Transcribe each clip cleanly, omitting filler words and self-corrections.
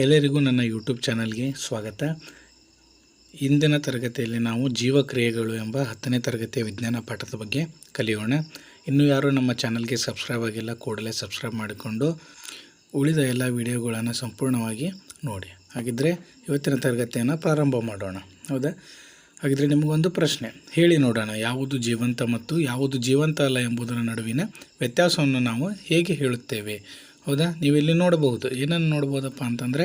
ಎಲ್ಲರಿಗೂ ನನ್ನ ಯೂಟ್ಯೂಬ್ ಚಾನಲ್ಗೆ ಸ್ವಾಗತ. ಇಂದಿನ ತರಗತಿಯಲ್ಲಿ ನಾವು ಜೀವಕ್ರಿಯೆಗಳು ಎಂಬ 10ನೇ ತರಗತಿಯ ವಿಜ್ಞಾನ ಪಾಠದ ಬಗ್ಗೆ ಕಲಿಯೋಣ. ಇನ್ನೂ ಯಾರು ನಮ್ಮ ಚಾನಲ್ಗೆ ಸಬ್ಸ್ಕ್ರೈಬ್ ಆಗಿಲ್ಲ, ಕೂಡಲೇ ಸಬ್ಸ್ಕ್ರೈಬ್ ಮಾಡಿಕೊಂಡು ಉಳಿದ ಎಲ್ಲ ವಿಡಿಯೋಗಳನ್ನು ಸಂಪೂರ್ಣವಾಗಿ ನೋಡಿ. ಹಾಗಿದ್ದರೆ ಇವತ್ತಿನ ತರಗತಿಯನ್ನು ಪ್ರಾರಂಭ ಮಾಡೋಣ. ಹೌದಾ? ಹಾಗಿದ್ದರೆ ನಿಮಗೊಂದು ಪ್ರಶ್ನೆ ಹೇಳಿ ನೋಡೋಣ. ಯಾವುದು ಜೀವಂತ ಮತ್ತು ಯಾವುದು ಜೀವಂತ ಅಲ್ಲ ಎಂಬುದರ ನಡುವಿನ ವ್ಯತ್ಯಾಸವನ್ನು ನಾವು ಹೇಗೆ ಹೇಳುತ್ತೇವೆ? ಹೌದಾ? ನೀವಿಲ್ಲಿ ನೋಡಬಹುದು. ಏನನ್ನು ನೋಡ್ಬೋದಪ್ಪ ಅಂತಂದರೆ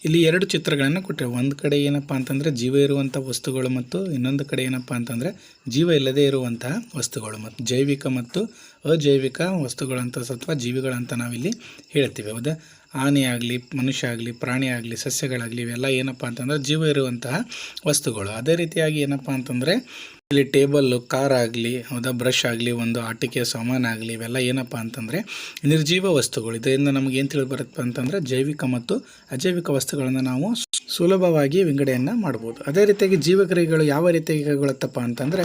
ಇಲ್ಲಿ ಎರಡು ಚಿತ್ರಗಳನ್ನು ಕೊಟ್ಟರೆ, ಒಂದು ಕಡೆ ಏನಪ್ಪ ಅಂತಂದರೆ ಜೀವ ಇರುವಂಥ ವಸ್ತುಗಳು ಮತ್ತು ಇನ್ನೊಂದು ಕಡೆ ಏನಪ್ಪ ಅಂತಂದರೆ ಜೀವ ಇಲ್ಲದೇ ಇರುವಂತಹ ವಸ್ತುಗಳು, ಮತ್ತು ಜೈವಿಕ ಮತ್ತು ಅಜೈವಿಕ ವಸ್ತುಗಳಂತ ಅಥವಾ ಜೀವಿಗಳಂತ ನಾವಿಲ್ಲಿ ಹೇಳ್ತೀವಿ. ಹೌದಾ? ಆನೆ ಆಗಲಿ, ಮನುಷ್ಯ ಆಗಲಿ, ಪ್ರಾಣಿ ಆಗಲಿ, ಸಸ್ಯಗಳಾಗಲಿ, ಇವೆಲ್ಲ ಏನಪ್ಪ ಅಂತಂದರೆ ಜೀವ ಇರುವಂತಹ ವಸ್ತುಗಳು. ಅದೇ ರೀತಿಯಾಗಿ ಏನಪ್ಪ ಅಂತಂದರೆ ಇಲ್ಲಿ ಟೇಬಲ್ಲು, ಕಾರ್ ಆಗಲಿ, ಹೌದಾ, ಬ್ರಷ್ ಆಗಲಿ, ಒಂದು ಆಟಿಕೆಯ ಸಾಮಾನಾಗಲಿ, ಇವೆಲ್ಲ ಏನಪ್ಪ ಅಂತಂದರೆ ನಿರ್ಜೀವ ವಸ್ತುಗಳು. ಇದರಿಂದ ನಮಗೆ ಏನು ತಿಳಿದು ಬರುತ್ತೆ ಅಂತಂದರೆ ಜೈವಿಕ ಮತ್ತು ಅಜೈವಿಕ ವಸ್ತುಗಳನ್ನು ನಾವು ಸುಲಭವಾಗಿ ವಿಂಗಡೆಯನ್ನು ಮಾಡ್ಬೋದು. ಅದೇ ರೀತಿಯಾಗಿ ಜೀವಕ್ರಿಯೆಗಳು ಯಾವ ರೀತಿಯಾಗಿ ಕೈಗೊಳ್ಳುತ್ತಪ್ಪ ಅಂತಂದರೆ,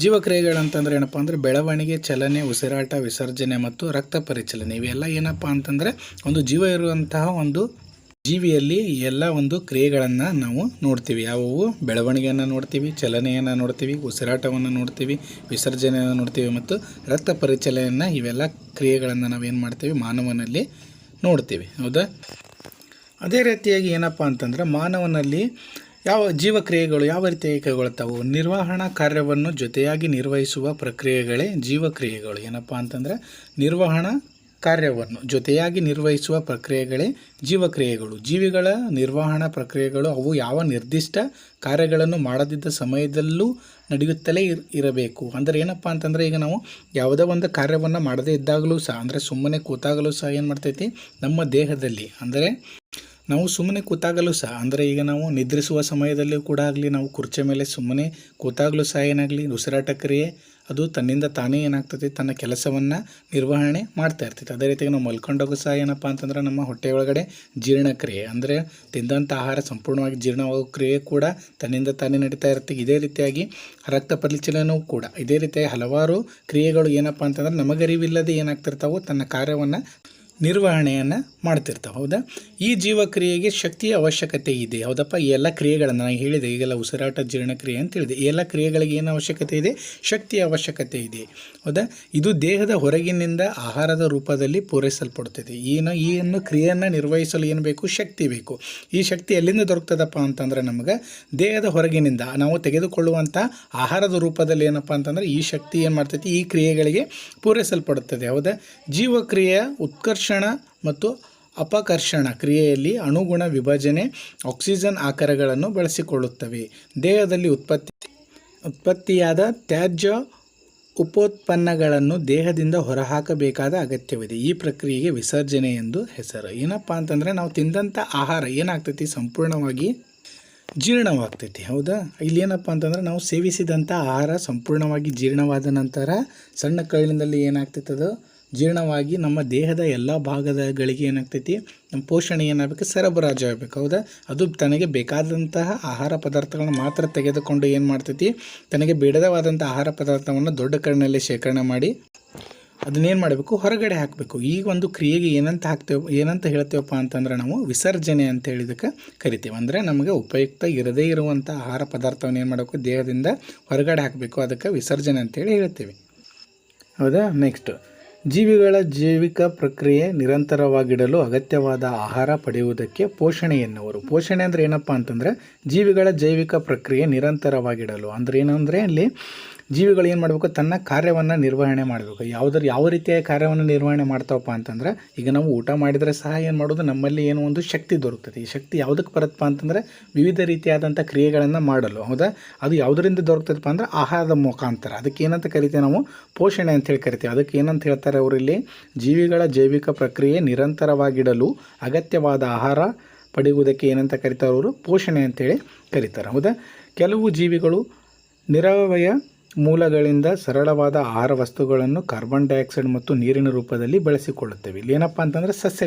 ಜೀವಕ್ರಿಯೆಗಳಂತಂದರೆ ಏನಪ್ಪ ಅಂದರೆ ಬೆಳವಣಿಗೆ, ಚಲನೆ, ಉಸಿರಾಟ, ವಿಸರ್ಜನೆ ಮತ್ತು ರಕ್ತ ಪರಿಚಲನೆ. ಇವೆಲ್ಲ ಏನಪ್ಪ ಅಂತಂದರೆ ಒಂದು ಜೀವ ಇರುವಂತಹ ಒಂದು ಜೀವಿಯಲ್ಲಿ ಎಲ್ಲ ಒಂದು ಕ್ರಿಯೆಗಳನ್ನು ನಾವು ನೋಡ್ತೀವಿ. ಯಾವುವು? ಬೆಳವಣಿಗೆಯನ್ನು ನೋಡ್ತೀವಿ, ಚಲನೆಯನ್ನು ನೋಡ್ತೀವಿ, ಉಸಿರಾಟವನ್ನು ನೋಡ್ತೀವಿ, ವಿಸರ್ಜನೆಯನ್ನು ನೋಡ್ತೀವಿ ಮತ್ತು ರಕ್ತ ಪರಿಚಲನೆಯನ್ನು, ಇವೆಲ್ಲ ಕ್ರಿಯೆಗಳನ್ನು ನಾವೇನು ಮಾಡ್ತೀವಿ ಮಾನವನಲ್ಲಿ ನೋಡ್ತೀವಿ. ಹೌದಾ? ಅದೇ ರೀತಿಯಾಗಿ ಏನಪ್ಪ ಅಂತಂದರೆ ಮಾನವನಲ್ಲಿ ಯಾವ ಜೀವಕ್ರಿಯೆಗಳು ಯಾವ ರೀತಿಯಾಗಿ ಕೈಗೊಳ್ತಾವೆ? ನಿರ್ವಹಣಾ ಕಾರ್ಯವನ್ನು ಜೊತೆಯಾಗಿ ನಿರ್ವಹಿಸುವ ಪ್ರಕ್ರಿಯೆಗಳೇ ಜೀವಕ್ರಿಯೆಗಳು. ಏನಪ್ಪ ಅಂತಂದರೆ ನಿರ್ವಹಣಾ ಕಾರ್ಯವನ್ನು ಜೊತೆಯಾಗಿ ನಿರ್ವಹಿಸುವ ಪ್ರಕ್ರಿಯೆಗಳೇ ಜೀವಕ್ರಿಯೆಗಳು. ಜೀವಿಗಳ ನಿರ್ವಹಣಾ ಪ್ರಕ್ರಿಯೆಗಳು ಅವು ಯಾವ ನಿರ್ದಿಷ್ಟ ಕಾರ್ಯಗಳನ್ನು ಮಾಡದಿದ್ದ ಸಮಯದಲ್ಲೂ ನಡೆಯುತ್ತಲೇ ಇರಬೇಕು. ಅಂದರೆ ಏನಪ್ಪ ಅಂತಂದರೆ ಈಗ ನಾವು ಯಾವುದೇ ಒಂದು ಕಾರ್ಯವನ್ನು ಮಾಡದೇ ಇದ್ದಾಗಲೂ ಸಹ, ಅಂದರೆ ಸುಮ್ಮನೆ ಕೂತಾಗಲೂ ಸಹ ಏನು ಮಾಡ್ತೈತಿ ನಮ್ಮ ದೇಹದಲ್ಲಿ, ಅಂದರೆ ನಾವು ಸುಮ್ಮನೆ ಕೂತಾಗಲೂ ಸಹ, ಅಂದರೆ ಈಗ ನಾವು ನಿದ್ರಿಸುವ ಸಮಯದಲ್ಲೂ ಕೂಡ ಆಗಲಿ, ನಾವು ಕುರ್ಚಿ ಮೇಲೆ ಸುಮ್ಮನೆ ಕೂತಾಗಲೂ ಸಹ ಏನಾಗಲಿ ಉಸಿರಾಟ ಕ್ರಿಯೆ ಅದು ತನ್ನಿಂದ ತಾನೇ ಏನಾಗ್ತೈತಿ ತನ್ನ ಕೆಲಸವನ್ನು ನಿರ್ವಹಣೆ ಮಾಡ್ತಾ ಇರ್ತೈತಿ. ಅದೇ ರೀತಿಯಾಗಿ ನಾವು ಮಲ್ಕೊಂಡಾಗೂ ಸಹ ಏನಪ್ಪ ಅಂತಂದ್ರೆ ನಮ್ಮ ಹೊಟ್ಟೆಯೊಳಗಡೆ ಜೀರ್ಣಕ್ರಿಯೆ, ಅಂದರೆ ತಿಂದಂಥ ಆಹಾರ ಸಂಪೂರ್ಣವಾಗಿ ಜೀರ್ಣವಾಗೋ ಕ್ರಿಯೆ ಕೂಡ ತನ್ನಿಂದ ತಾನೇ ನಡೀತಾ ಇರ್ತದೆ. ಇದೇ ರೀತಿಯಾಗಿ ರಕ್ತ ಪರಿಚಲನೆಯೂ ಕೂಡ ಇದೇ ರೀತಿಯಾಗಿ ಹಲವಾರು ಕ್ರಿಯೆಗಳು ಏನಪ್ಪ ಅಂತಂದ್ರೆ ನಮಗರಿವಿಲ್ಲದೆ ಏನಾಗ್ತಿರ್ತಾವೋ ತನ್ನ ಕಾರ್ಯವನ್ನು ನಿರ್ವಹಣೆಯನ್ನು ಮಾಡ್ತಿರ್ತಾವೆ. ಹೌದಾ? ಈ ಜೀವಕ್ರಿಯೆಗೆ ಶಕ್ತಿಯ ಅವಶ್ಯಕತೆ ಇದೆ. ಹೌದಪ್ಪ? ಈ ಎಲ್ಲ ಕ್ರಿಯೆಗಳನ್ನು ನಾನು ಹೇಳಿದೆ, ಈಗೆಲ್ಲ ಉಸಿರಾಟ, ಜೀರ್ಣಕ್ರಿಯೆ ಅಂತ ಹೇಳಿದೆ. ಈ ಎಲ್ಲ ಕ್ರಿಯೆಗಳಿಗೆ ಏನು ಅವಶ್ಯಕತೆ ಇದೆ? ಶಕ್ತಿಯ ಅವಶ್ಯಕತೆ ಇದೆ. ಹೌದಾ? ಇದು ದೇಹದ ಹೊರಗಿನಿಂದ ಆಹಾರದ ರೂಪದಲ್ಲಿ ಪೂರೈಸಲ್ಪಡುತ್ತದೆ. ಈ ಕ್ರಿಯೆಯನ್ನು ನಿರ್ವಹಿಸಲು ಏನು ಬೇಕು? ಶಕ್ತಿ ಬೇಕು. ಈ ಶಕ್ತಿ ಎಲ್ಲಿಂದ ದೊರಕ್ತದಪ್ಪ ಅಂತಂದರೆ ನಮಗೆ ದೇಹದ ಹೊರಗಿನಿಂದ ನಾವು ತೆಗೆದುಕೊಳ್ಳುವಂಥ ಆಹಾರದ ರೂಪದಲ್ಲಿ ಏನಪ್ಪ ಅಂತಂದರೆ ಈ ಶಕ್ತಿ ಏನು ಮಾಡ್ತೈತಿ ಈ ಕ್ರಿಯೆಗಳಿಗೆ ಪೂರೈಸಲ್ಪಡುತ್ತದೆ. ಹೌದಾ? ಜೀವಕ್ರಿಯೆಯ ಉತ್ಕರ್ಷಣ ಮತ್ತು ಅಪಕರ್ಷಣ ಕ್ರಿಯೆಯಲ್ಲಿ ಅಣುಗುಣ ವಿಭಜನೆ ಆಕ್ಸಿಜನ್ ಆಕಾರಗಳನ್ನು ಬಳಸಿಕೊಳ್ಳುತ್ತವೆ. ದೇಹದಲ್ಲಿ ಉತ್ಪತ್ತಿಯಾದ ತ್ಯಾಜ್ಯ ಉಪೋತ್ಪನ್ನಗಳನ್ನು ದೇಹದಿಂದ ಹೊರಹಾಕಬೇಕಾದ ಅಗತ್ಯವಿದೆ. ಈ ಪ್ರಕ್ರಿಯೆಗೆ ವಿಸರ್ಜನೆ ಎಂದು ಹೆಸರು. ಏನಪ್ಪ ಅಂತಂದರೆ ನಾವು ತಿಂದಂಥ ಆಹಾರ ಏನಾಗ್ತೈತಿ ಸಂಪೂರ್ಣವಾಗಿ ಜೀರ್ಣವಾಗ್ತೈತಿ. ಹೌದಾ? ಇಲ್ಲಿ ಏನಪ್ಪ ಅಂತಂದರೆ ನಾವು ಸೇವಿಸಿದಂಥ ಆಹಾರ ಸಂಪೂರ್ಣವಾಗಿ ಜೀರ್ಣವಾದ ನಂತರ ಸಣ್ಣ ಕೈಲಿನಲ್ಲಿ ಏನಾಗ್ತೈತದು ಜೀರ್ಣವಾಗಿ ನಮ್ಮ ದೇಹದ ಎಲ್ಲ ಭಾಗಗಳಿಗೆ ಏನಾಗ್ತೈತಿ ನಮ್ಮ ಪೋಷಣೆ ಏನಾಗಬೇಕು? ಸರಬರಾಜು ಆಗಬೇಕು. ಹೌದಾ? ಅದು ತನಗೆ ಬೇಕಾದಂತಹ ಆಹಾರ ಪದಾರ್ಥಗಳನ್ನ ಮಾತ್ರ ತೆಗೆದುಕೊಂಡು ಏನು ಮಾಡ್ತೈತಿ ತನಗೆ ಬೇಡದವಾದಂಥ ಆಹಾರ ಪದಾರ್ಥವನ್ನು ದೊಡ್ಡ ಕಣ್ಣಿನಲ್ಲಿ ಶೇಖರಣೆ ಮಾಡಿ ಅದನ್ನೇನು ಮಾಡಬೇಕು? ಹೊರಗಡೆ ಹಾಕಬೇಕು. ಈ ಒಂದು ಕ್ರಿಯೆಗೆ ಏನಂತ ಹೇಳ್ತೇವಪ್ಪ ಅಂತಂದ್ರೆ ನಾವು ವಿಸರ್ಜನೆ ಅಂತ ಹೇಳಿದಕ್ಕೆ ಕರಿತೀವಿ. ಅಂದರೆ ನಮಗೆ ಉಪಯುಕ್ತ ಇರದೇ ಇರುವಂಥ ಆಹಾರ ಪದಾರ್ಥವನ್ನು ಏನು ಮಾಡಬೇಕು? ದೇಹದಿಂದ ಹೊರಗಡೆ ಹಾಕಬೇಕು. ಅದಕ್ಕೆ ವಿಸರ್ಜನೆ ಅಂತೇಳಿ ಹೇಳ್ತೀವಿ. ಹೌದಾ? ನೆಕ್ಸ್ಟ್, ಜೀವಿಗಳ ಜೈವಿಕ ಪ್ರಕ್ರಿಯೆ ನಿರಂತರವಾಗಿಡಲು ಅಗತ್ಯವಾದ ಆಹಾರ ಪಡೆಯುವುದಕ್ಕೆ ಪೋಷಣೆ ಎನ್ನುವರು. ಪೋಷಣೆ ಅಂದರೆ ಏನಪ್ಪ ಅಂತಂದರೆ ಜೀವಿಗಳ ಜೈವಿಕ ಪ್ರಕ್ರಿಯೆ ನಿರಂತರವಾಗಿಡಲು ಅಂದರೆ ಏನಂದರೆ ಅಲ್ಲಿ ಜೀವಿಗಳು ಏನು ಮಾಡಬೇಕು? ತನ್ನ ಕಾರ್ಯವನ್ನು ನಿರ್ವಹಣೆ ಮಾಡಬೇಕು. ಯಾವ ರೀತಿಯ ಕಾರ್ಯವನ್ನು ನಿರ್ವಹಣೆ ಮಾಡ್ತಾವಪ್ಪ ಅಂತಂದರೆ ಈಗ ನಾವು ಊಟ ಮಾಡಿದರೆ ಸಹ ಏನು ಮಾಡೋದು ನಮ್ಮಲ್ಲಿ ಏನೋ ಒಂದು ಶಕ್ತಿ ದೊರಕುತ್ತದೆ. ಈ ಶಕ್ತಿ ಯಾವುದಕ್ಕೆ ಬರುತ್ತಪ್ಪ ಅಂತಂದರೆ ವಿವಿಧ ರೀತಿಯಾದಂಥ ಕ್ರಿಯೆಗಳನ್ನು ಮಾಡಲು. ಹೌದಾ? ಅದು ಯಾವುದರಿಂದ ದೊರಕುತ್ತದಪ್ಪ ಅಂದರೆ ಆಹಾರದ ಮುಖಾಂತರ. ಅದಕ್ಕೆ ಏನಂತ ಕರಿತೀವಿ ನಾವು? ಪೋಷಣೆ ಅಂತೇಳಿ ಕರಿತೀವಿ. ಅದಕ್ಕೆ ಏನಂತ ಹೇಳ್ತಾರೆ ಅವರಲ್ಲಿ? ಜೀವಿಗಳ ಜೈವಿಕ ಪ್ರಕ್ರಿಯೆ ನಿರಂತರವಾಗಿಡಲು ಅಗತ್ಯವಾದ ಆಹಾರ ಪಡೆಯುವುದಕ್ಕೆ ಏನಂತ ಕರಿತಾರೆ ಅವರು? ಪೋಷಣೆ ಅಂತೇಳಿ ಕರೀತಾರೆ. ಹೌದಾ? ಕೆಲವು ಜೀವಿಗಳು ನಿರವಯ ಮೂಲಗಳಿಂದ ಸರಳವಾದ ಆಹಾರ ವಸ್ತುಗಳನ್ನು ಕಾರ್ಬನ್ ಡೈಆಕ್ಸೈಡ್ ಮತ್ತು ನೀರಿನ ರೂಪದಲ್ಲಿ ಬಳಸಿಕೊಳ್ಳುತ್ತವೆ. ಇಲ್ಲಿ ಏನಪ್ಪ ಅಂತಂದರೆ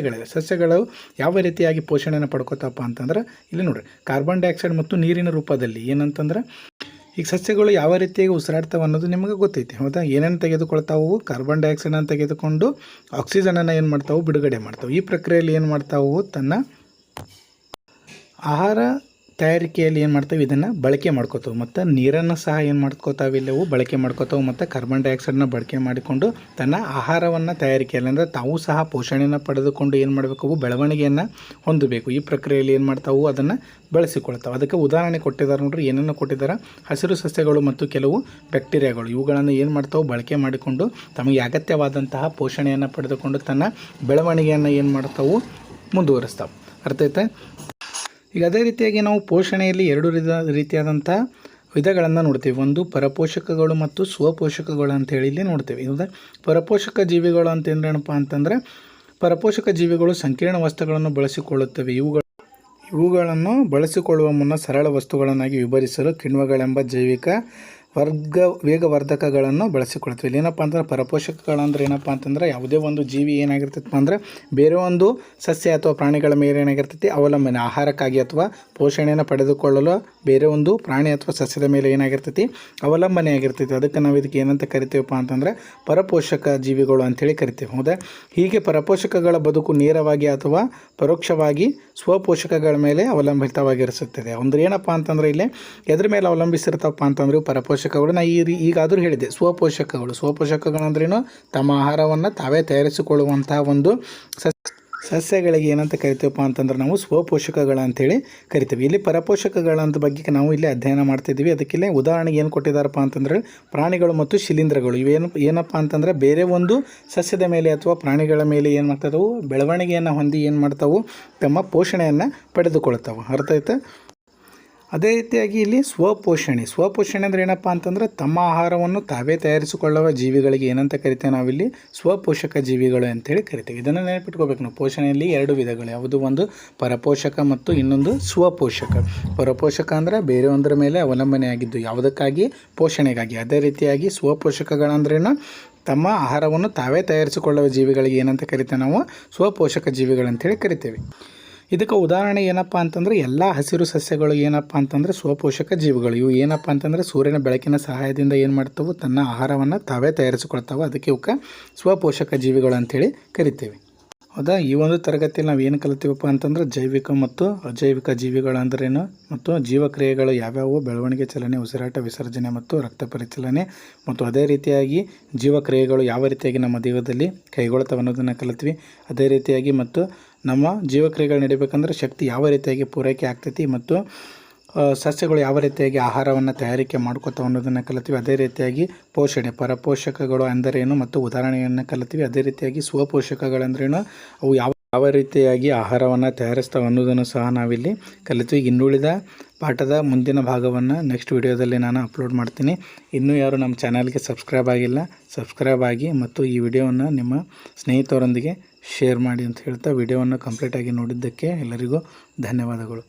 ಸಸ್ಯಗಳು ಯಾವ ರೀತಿಯಾಗಿ ಪೋಷಣೆಯನ್ನು ಪಡ್ಕೋತಪ್ಪ ಅಂತಂದ್ರೆ ಇಲ್ಲಿ ನೋಡಿರಿ, ಕಾರ್ಬನ್ ಡೈಆಕ್ಸೈಡ್ ಮತ್ತು ನೀರಿನ ರೂಪದಲ್ಲಿ. ಏನಂತಂದ್ರೆ ಈಗ ಸಸ್ಯಗಳು ಯಾವ ರೀತಿಯಾಗಿ ಉಸಿರಾಡ್ತಾವೆ ಅನ್ನೋದು ನಿಮಗೆ ಗೊತ್ತೈತಿ. ಹೌದಾ? ಏನೇನು ತೆಗೆದುಕೊಳ್ತಾವು? ಕಾರ್ಬನ್ ಡೈಆಕ್ಸೈಡನ್ನು ತೆಗೆದುಕೊಂಡು ಆಕ್ಸಿಜನನ್ನು ಏನು ಮಾಡ್ತಾವೆ? ಬಿಡುಗಡೆ ಮಾಡ್ತಾವೆ. ಈ ಪ್ರಕ್ರಿಯೆಯಲ್ಲಿ ಏನು ಮಾಡ್ತಾವು? ತನ್ನ ಆಹಾರ ತಯಾರಿಕೆಯಲ್ಲಿ ಏನು ಮಾಡ್ತಾವೆ, ಇದನ್ನು ಬಳಕೆ ಮಾಡ್ಕೋತಾವೆ ಮತ್ತು ನೀರನ್ನು ಸಹ ಏನು ಮಾಡ್ಕೋತಾವೆ, ಇಲ್ಲವು ಬಳಕೆ ಮಾಡ್ಕೋತಾವೆ ಮತ್ತು ಕಾರ್ಬನ್ ಡೈಆಕ್ಸೈಡನ್ನ ಬಳಕೆ ಮಾಡಿಕೊಂಡು ತನ್ನ ಆಹಾರವನ್ನು ತಯಾರಿಕೆಯಲ್ಲಿ ಅಂದರೆ ತಾವು ಸಹ ಪೋಷಣೆಯನ್ನು ಪಡೆದುಕೊಂಡು ಏನು ಮಾಡಬೇಕು, ಅವು ಬೆಳವಣಿಗೆಯನ್ನು ಹೊಂದಬೇಕು. ಈ ಪ್ರಕ್ರಿಯೆಯಲ್ಲಿ ಏನು ಮಾಡ್ತಾವೆ, ಅದನ್ನು ಬಳಸಿಕೊಳ್ತಾವೆ. ಅದಕ್ಕೆ ಉದಾಹರಣೆ ಕೊಟ್ಟಿದ್ದಾರೆ ನೋಡ್ರಿ, ಏನನ್ನು ಕೊಟ್ಟಿದ್ದಾರೆ, ಹಸಿರು ಸಸ್ಯಗಳು ಮತ್ತು ಕೆಲವು ಬ್ಯಾಕ್ಟೀರಿಯಾಗಳು ಇವುಗಳನ್ನು ಏನು ಮಾಡ್ತಾವೆ, ಬಳಕೆ ಮಾಡಿಕೊಂಡು ತಮಗೆ ಅಗತ್ಯವಾದಂತಹ ಪೋಷಣೆಯನ್ನು ಪಡೆದುಕೊಂಡು ತನ್ನ ಬೆಳವಣಿಗೆಯನ್ನು ಏನು ಮಾಡ್ತಾವೆ, ಮುಂದುವರಿಸ್ತಾವೆ. ಅರ್ಥ ಐತೆ? ಈಗ ಅದೇ ರೀತಿಯಾಗಿ ನಾವು ಪೋಷಣೆಯಲ್ಲಿ ಎರಡು ರೀತಿಯಾದಂಥ ವಿಧಗಳನ್ನು ನೋಡ್ತೀವಿ. ಒಂದು ಪರಪೋಷಕಗಳು ಮತ್ತು ಸ್ವಪೋಷಕಗಳು ಅಂತೇಳಿ ಇಲ್ಲಿ ನೋಡ್ತೀವಿ. ಹೌದಾ? ಪರಪೋಷಕ ಜೀವಿಗಳು ಅಂತಂದ್ರೆ ಏನಪ್ಪ ಅಂತಂದರೆ, ಪರಪೋಷಕ ಜೀವಿಗಳು ಸಂಕೀರ್ಣ ವಸ್ತುಗಳನ್ನು ಬಳಸಿಕೊಳ್ಳುತ್ತವೆ. ಇವುಗಳನ್ನು ಬಳಸಿಕೊಳ್ಳುವ ಮುನ್ನ ಸರಳ ವಸ್ತುಗಳನ್ನಾಗಿ ವಿಭಜಿಸಲು ಕಿಣ್ವಗಳೆಂಬ ಜೈವಿಕ ವೇಗವರ್ಧಕಗಳನ್ನು ಬಳಸಿಕೊಳ್ತೀವಿ. ಇಲ್ಲಿ ಏನಪ್ಪ ಅಂತಂದ್ರೆ ಪರಪೋಷಕಗಳಂದ್ರೆ ಏನಪ್ಪ ಅಂತಂದ್ರೆ, ಯಾವುದೇ ಒಂದು ಜೀವಿ ಏನಾಗಿರ್ತೈತೆ ಅಂದರೆ ಬೇರೆ ಒಂದು ಸಸ್ಯ ಅಥವಾ ಪ್ರಾಣಿಗಳ ಮೇಲೆ ಏನಾಗಿರ್ತೈತಿ ಅವಲಂಬನೆ, ಆಹಾರಕ್ಕಾಗಿ ಅಥವಾ ಪೋಷಣೆಯನ್ನು ಪಡೆದುಕೊಳ್ಳಲು ಬೇರೆ ಒಂದು ಪ್ರಾಣಿ ಅಥವಾ ಸಸ್ಯದ ಮೇಲೆ ಏನಾಗಿರ್ತೈತಿ ಅವಲಂಬನೆ ಆಗಿರ್ತೈತಿ. ಅದಕ್ಕೆ ನಾವು ಇದಕ್ಕೆ ಏನಂತ ಕರಿತೀವಪ್ಪ ಅಂತಂದರೆ ಪರಪೋಷಕ ಜೀವಿಗಳು ಅಂಥೇಳಿ ಕರಿತೀವಿ. ಹೌದಾ? ಹೀಗೆ ಪರಪೋಷಕಗಳ ಬದುಕು ನೇರವಾಗಿ ಅಥವಾ ಪರೋಕ್ಷವಾಗಿ ಸ್ವಪೋಷಕಗಳ ಮೇಲೆ ಅವಲಂಬಿತವಾಗಿರಿಸುತ್ತದೆ. ಅಂದ್ರೆ ಏನಪ್ಪ ಅಂತಂದರೆ ಇಲ್ಲಿ ಎದ್ರ ಮೇಲೆ ಅವಲಂಬಿಸಿರ್ತಪ್ಪ ಅಂತಂದ್ರೆ ಪರಪೋಷಕಗಳು, ನಾ ಈಗಾದರೂ ಹೇಳಿದೆ ಸ್ವಪೋಷಕಗಳಂದ್ರೇನು, ತಮ್ಮ ಆಹಾರವನ್ನು ತಾವೇ ತಯಾರಿಸಿಕೊಳ್ಳುವಂತಹ ಒಂದು ಸಸ್ಯಗಳಿಗೆ ಏನಂತ ಕರಿತೀವಪ್ಪ ಅಂತಂದ್ರೆ ನಾವು ಸ್ವಪೋಷಕಗಳು ಅಂತೇಳಿ ಕರಿತೀವಿ. ಇಲ್ಲಿ ಪರಪೋಷಕಗಳಂತ ಬಗ್ಗೆ ನಾವು ಇಲ್ಲಿ ಅಧ್ಯಯನ ಮಾಡ್ತಿದ್ದೀವಿ. ಅದಕ್ಕಿಲ್ಲೇ ಉದಾಹರಣೆಗೆ ಏನು ಕೊಟ್ಟಿದ್ದಾರಪ್ಪ ಅಂತಂದರೆ ಪ್ರಾಣಿಗಳು ಮತ್ತು ಶಿಲೀಂಧ್ರಗಳು. ಏನಪ್ಪ ಅಂತಂದರೆ ಬೇರೆ ಒಂದು ಸಸ್ಯದ ಮೇಲೆ ಅಥವಾ ಪ್ರಾಣಿಗಳ ಮೇಲೆ ಏನು ಮಾಡ್ತಾವೆ, ಬೆಳವಣಿಗೆಯನ್ನು ಹೊಂದಿ ಏನು ಮಾಡ್ತಾವೆ, ತಮ್ಮ ಪೋಷಣೆಯನ್ನು ಪಡೆದುಕೊಳ್ತಾವೆ. ಅರ್ಥ ಆಯ್ತಾ? ಅದೇ ರೀತಿಯಾಗಿ ಇಲ್ಲಿ ಸ್ವಪೋಷಣೆ ಅಂದರೆ ಏನಪ್ಪ ಅಂತಂದರೆ ತಮ್ಮ ಆಹಾರವನ್ನು ತಾವೇ ತಯಾರಿಸಿಕೊಳ್ಳುವ ಜೀವಿಗಳಿಗೆ ಏನಂತ ಕರಿತೇವೆ, ನಾವಿಲ್ಲಿ ಸ್ವಪೋಷಕ ಜೀವಿಗಳು ಅಂತೇಳಿ ಕರಿತೀವಿ. ಇದನ್ನು ನೆನಪಿಟ್ಕೋಬೇಕು ನಾವು. ಪೋಷಣೆಯಲ್ಲಿ ಎರಡು ವಿಧಗಳು, ಯಾವುದು ಒಂದು ಪರಪೋಷಕ ಮತ್ತು ಇನ್ನೊಂದು ಸ್ವಪೋಷಕ. ಪರಪೋಷಕ ಅಂದರೆ ಬೇರೆ ಒಂದರ ಮೇಲೆ ಅವಲಂಬನೆ ಆಗಿದ್ದು ಯಾವುದಕ್ಕಾಗಿ, ಪೋಷಣೆಗಾಗಿ. ಅದೇ ರೀತಿಯಾಗಿ ಸ್ವಪೋಷಕಗಳಂದ್ರೇನು, ತಮ್ಮ ಆಹಾರವನ್ನು ತಾವೇ ತಯಾರಿಸಿಕೊಳ್ಳುವ ಜೀವಿಗಳಿಗೆ ಏನಂತ ಕರಿತೇವೆ, ನಾವು ಸ್ವಪೋಷಕ ಜೀವಿಗಳಂತೇಳಿ ಕರಿತೇವೆ. ಇದಕ್ಕೆ ಉದಾಹರಣೆ ಏನಪ್ಪ ಅಂತಂದರೆ ಎಲ್ಲ ಹಸಿರು ಸಸ್ಯಗಳು ಏನಪ್ಪ ಅಂತಂದರೆ ಸ್ವಪೋಷಕ ಜೀವಿಗಳು. ಇವು ಏನಪ್ಪ ಅಂತಂದರೆ ಸೂರ್ಯನ ಬೆಳಕಿನ ಸಹಾಯದಿಂದ ಏನು ಮಾಡ್ತಾವೆ, ತನ್ನ ಆಹಾರವನ್ನು ತಾವೇ ತಯಾರಿಸಿಕೊಳ್ತಾವೆ. ಅದಕ್ಕೆ ಇವಕ್ಕೆ ಸ್ವಪೋಷಕ ಜೀವಿಗಳು ಅಂಥೇಳಿ ಕರಿತೇವೆ. ಹೌದಾ? ಈ ಒಂದು ತರಗತಿಯಲ್ಲಿ ನಾವು ಏನು ಕಲಿತೀವಪ್ಪ ಅಂತಂದ್ರೆ ಜೈವಿಕ ಮತ್ತು ಅಜೈವಿಕ ಜೀವಿಗಳು ಅಂದ್ರೇನು ಮತ್ತು ಜೀವಕ್ರಿಯೆಗಳು ಯಾವ್ಯಾವು, ಬೆಳವಣಿಗೆ, ಚಲನೆ, ಉಸಿರಾಟ, ವಿಸರ್ಜನೆ ಮತ್ತು ರಕ್ತ ಪರಿಚಲನೆ ಮತ್ತು ಅದೇ ರೀತಿಯಾಗಿ ಜೀವಕ್ರಿಯೆಗಳು ಯಾವ ರೀತಿಯಾಗಿ ನಮ್ಮ ದೇಹದಲ್ಲಿ ಕೈಗೊಳ್ತಾವೆ ಅನ್ನೋದನ್ನು ಕಲಿತ್ವಿ. ಅದೇ ರೀತಿಯಾಗಿ ಮತ್ತು ನಮ್ಮ ಜೀವಕ್ರಿಯೆಗಳು ನಡಿಬೇಕಂದ್ರೆ ಶಕ್ತಿ ಯಾವ ರೀತಿಯಾಗಿ ಪೂರೈಕೆ ಆಗ್ತೈತಿ ಮತ್ತು ಸಸ್ಯಗಳು ಯಾವ ರೀತಿಯಾಗಿ ಆಹಾರವನ್ನು ತಯಾರಿಕೆ ಮಾಡ್ಕೋತಾವೆ ಅನ್ನೋದನ್ನು ಕಲಿತೀವಿ. ಅದೇ ರೀತಿಯಾಗಿ ಪೋಷಣೆ, ಪರಪೋಷಕಗಳು ಅಂದರೇನು ಮತ್ತು ಉದಾಹರಣೆಯನ್ನು ಕಲಿತೀವಿ. ಅದೇ ರೀತಿಯಾಗಿ ಸ್ವಪೋಷಕಗಳಂದ್ರೇನು, ಅವು ಯಾವ ರೀತಿಯಾಗಿ ಆಹಾರವನ್ನು ತಯಾರಿಸ್ತಾವೆ ಅನ್ನೋದನ್ನು ಸಹ ನಾವಿಲ್ಲಿ ಕಲಿತೀವಿ. ಇನ್ನುಳಿದ ಪಾಠದ ಮುಂದಿನ ಭಾಗವನ್ನು ನೆಕ್ಸ್ಟ್ ವಿಡಿಯೋದಲ್ಲಿ ನಾನು ಅಪ್ಲೋಡ್ ಮಾಡ್ತೀನಿ. ಇನ್ನೂ ಯಾರು ನಮ್ಮ ಚಾನಲ್ಗೆ ಸಬ್ಸ್ಕ್ರೈಬ್ ಆಗಿ ಮತ್ತು ಈ ವಿಡಿಯೋವನ್ನು ನಿಮ್ಮ ಸ್ನೇಹಿತರೊಂದಿಗೆ ಶೇರ್ ಮಾಡಿ ಅಂತ ಹೇಳ್ತಾ ವಿಡಿಯೋವನ್ನು ಕಂಪ್ಲೀಟಾಗಿ ನೋಡಿದ್ದಕ್ಕೆ ಎಲ್ಲರಿಗೂ ಧನ್ಯವಾದಗಳು.